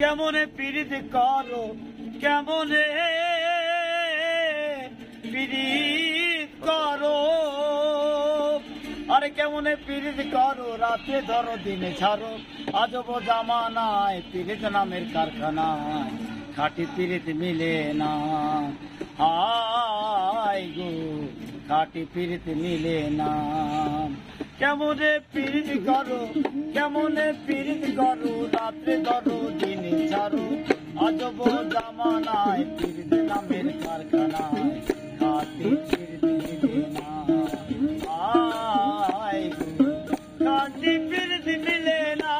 কেমনে পীড়িত করো, কেমনে পীড়িত করো, আরে কেমনে পীড়িত করো, রাতে ধরো দিনে ছাড়ো, আজব জামানায় পীড়িত নামের কারখানায় খাঁটি পীড়িত মিলে না। হায় গো খাঁটি পীড়িত মিলে না। কেমনে পীড়িত করো, কেমনে পীড়িত করো, রাত্রে ধরো দিনে ছাড়ো, আজব জামানায় পীড়িত নামের কারখানায় খাঁটি পীড়িত মিলে না। হায় গো খাঁটি পীড়িত মিলে না।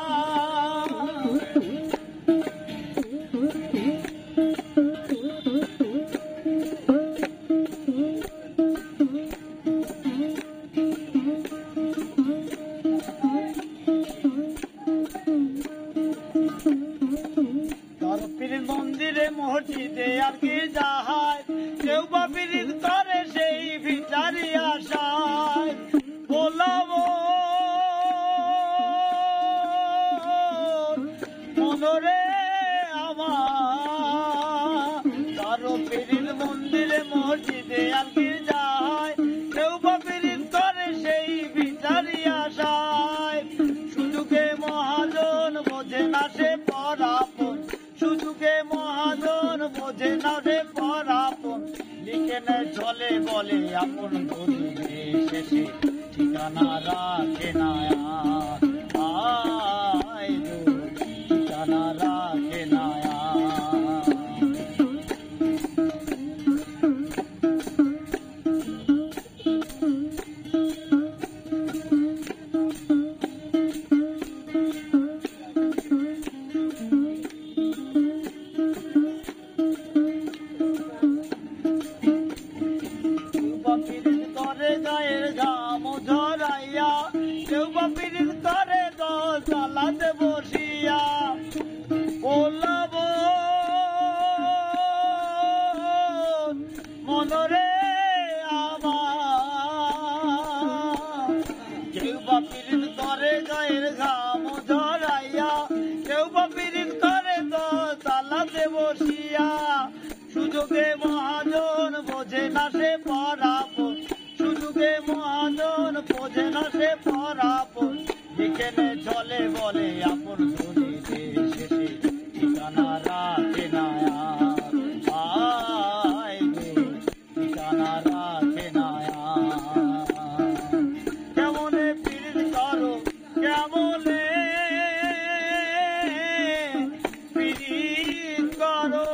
মন্দিরে মসজিদে আর কি যাহায়, কেউ বা পীড়িত করে সেই ভিটারি আশায়, বলবো মনরে আমার, কারো পীড়িত মন্দিরে মসজিদে আর কি যাহায়, কেউ বা পীড়িত করে সেই ভিটারি আশায়, সুযোগে মহাজন বোঝে না সে পরাপন, সুযোগে মহাজন বোঝে না রে পরাপন, লিখে নেয় চলে বলে আপন ধরিবে শেষে ঠিকানা রাখে না। আয় গো ঠিকানা রাখে না। পীড়িত করে গায়ের ঘাম ঝরাইয়া, কেউ বা পীড়িত করে দশতলাতে বসিয়া, বলবো মনরে আমার, কেউ বা পীড়িত করে গায়ের ঘাম ঝরাইয়া, কেউ বা পীড়িত করে দশতলাতে বসিয়া, সুযোগে মহাজন বোঝে না সে পরাপন, সুযোগে মহাজন বোঝে না সে পরাপন, লিখে নে চলে বলে আপন ধরিবে শেষে ঠিকানা রাখে না। আয় গো ঠিকানা রাখে না। কেমনে পীড়িত করো, কেমনে পীড়িত করো।